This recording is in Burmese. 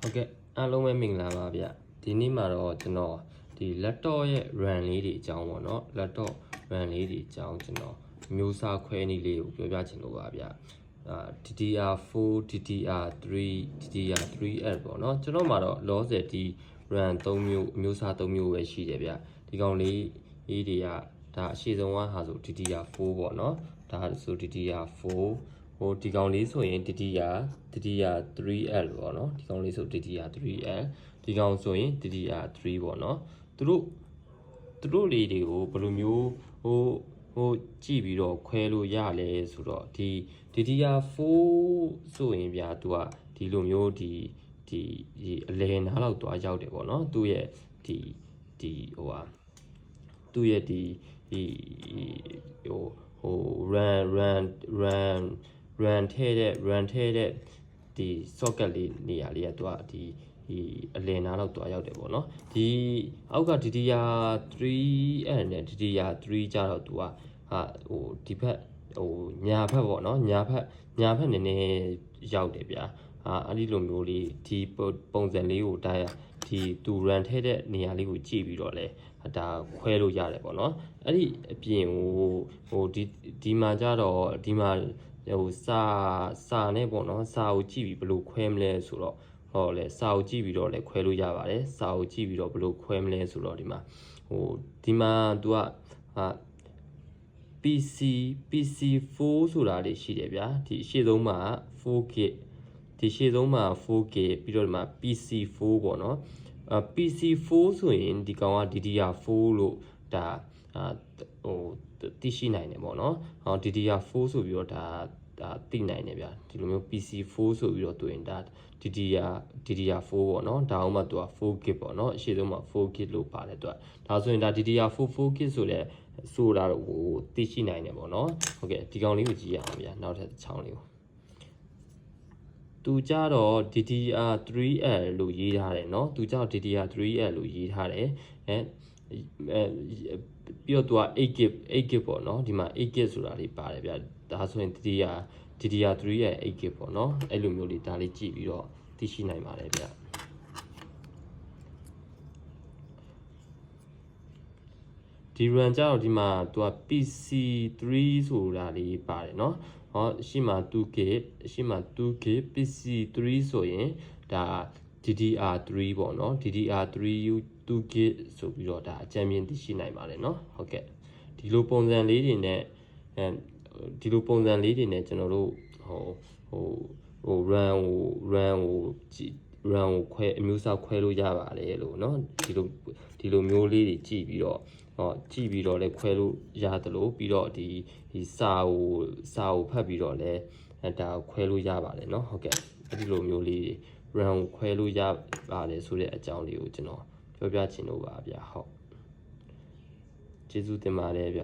ဟုတ်ကဲ့အားလုံးပဲမင်္ဂလာပါဗျဒီနေ့မှာတော့ကျွန်တော်ဒီ laptop ရဲ့ RAM လေးတွေအကြောင်းပေါ့နော် laptop RAM လေးတွေအကြောင်းကျွန်တော်မျိုးစားခွဲနည်းလေးကိုပြောပြချင်လို့ပါဗျDDR4 DDR3 DDR3L ပေါ့နော်ကျွန်တော်မှာတော့လောဆယ်ဒီ RAM 3မျိုးအမျိုးစား3မျိုးပဲရှိတယ်ဗျဒီကောင်လေးတွေကဒါအရှိဆုံးကဟာဆို DDR4 ပေါ့နော်ဒါဆို DDR4 ဟိုဒီကောင်လေးဆိုရင်DDR3L ပေါ့နော်ဒီကောင်လေးဆို DDR3L ဒီကောင်ဆိုရင် DDR3 ပေါ့နော်သူတို့လေးတွေကိုဘယ်လိုမျိုးဟိုကြည့်ပြီးတော့ခွဲလို့ရလဲဆိုတော့ဒီ DDR4 ဆိုရင်ဗျာသူကဒီလိုမျိုးဒီအလဲနားလောက်သွားရောက်တယ်ပေါ့နော်သူ့ရဲ့သူ့ရဲ့ဟို run ထဲတဲ့ဒီ socket လေးနေရာလေးကသူကဒီအလယ်နားလောက်တွားရောက်တယ်ပေါ့နော်ဒီအောက်က DDR3L နဲ့ DDR3 ကြတော့သူကဟိုဒီဘက်ညာဘက်ပေါ့နော်ညာဘက်နည်းနည်းရောက်တယ်ဗျာအဲ့ဒီလိုမျိုးလေးဒီပုံစံလေးကိုတိုင်းဒီသူ run ထဲတဲ့နေရာလေးကိုကြည့်ပြီးတော့လဲဒါခွဲလို့ရတယ်ပေါ့နော်အဲ့ဒီအပြင်ဟိုဒီမှာကြတော့ဒီမှာဟိုစာနဲ့ပေါ့နော်စာကိုကြည့်ပြီးဘယ်လိုခွဲမလဲဆိုတော့ဟောလေစာကိုကြည့်ပြီးတော့လည်းခွဲလို့ရပါတယ်စာကိုကြည့်ပြီးတော့ဘယ်လိုခွဲမလဲဆိုတော့ဒီမှာသူကPC4 ဆိုတာလေးရှိတယ်ဗျာဒီအရှိဆုံးမှာ 4K ဒီရှေ့ဆုံးမှာ 4K ပြီးတော့ဒီမှာ PC4 ပေါ့နော်PC4 ဆိုရင်ဒီကောင်က DDR4 လို့ဒါသိရှိနိုင်တယ်ပေါ့နော်DDR4 ဆိုပြီးတော့ဒါသိနိုင်တယ်ဗျာဒီလိုမျိုး PC4 ဆိုပြီးတော့တွေ့ရင်ဒါ DDR4 ပေါ့နော်ဒါအောင်မှသူက 4K ပေါ့နော်အရှိဆုံးမှာ 4K လို့ပါတယ်သူကဒါဆိုရင်ဒါ DDR4 4K ဆိုတာတော့သိရှိနိုင်တယ်ပေါ့နော်ဟုတ်ကဲ့ဒီကောင်လေးကိုကြည့်ရအောင်ဗျာနောက်ထပ်တစ်ချောင်းလေးကိုသူကြတော့ DDR3L လို့ရေးထားတယ်เนาะသူကြတော့ DDR3L လို့ရေးထားတယ်ပြီးတော့သူက 8GB ပေါ့เนาะဒီမှာ 8GB ဆိုတာလေးပါတယ်ဗျဒါဆိုရင် DDR3L 8GB ပေါ့เนาะအဲ့လိုမျိုးလေးဒါလေးကြည့်ပြီးတော့သိရှိနိုင်ပါတယ်ဗျဒီ RAM ကြတော့ဒီမှာသူက PC3 ဆိုတာလေးပါတယ်เนาะရှိမှ 2K ရှိမှ 2K PC3 ဆိုရင်ဒါ DDR3 ပေါ့နော် DDR3 2K ဆိုပြီးတော့ဒါအကြမ်းမြင်သိရှိနိုင်ပါတယ်เนาะဟုတ်ကဲ့ဒီလိုပုံစံလေးတွေနဲ့ကျွန်တော်တို့RAM ကိုခွဲအမျိုးအစားခွဲလို့ရပါတယ်လို့เนาะဒီလိုမျိုးလေးတွေကြည့်ပြီးတော့လည်းခွဲလို့ရတယ်လို့ပြီးတော့ဒီစာကိုဖတ်ပြီးတော့လည်းဒါခွဲလို့ရပါတယ်เนาะဟုတ်ကဲ့ဒီလိုမျိုးလေးတွေ RAM ကိုခွဲလို့ရပါတယ်ဆိုတဲ့အကြောင်းလေးကိုကျွန်တော်ပြောပြချင်လို့ပါဗျာဟုတ်ကျေးဇူးတင်ပါတယ်ဗျ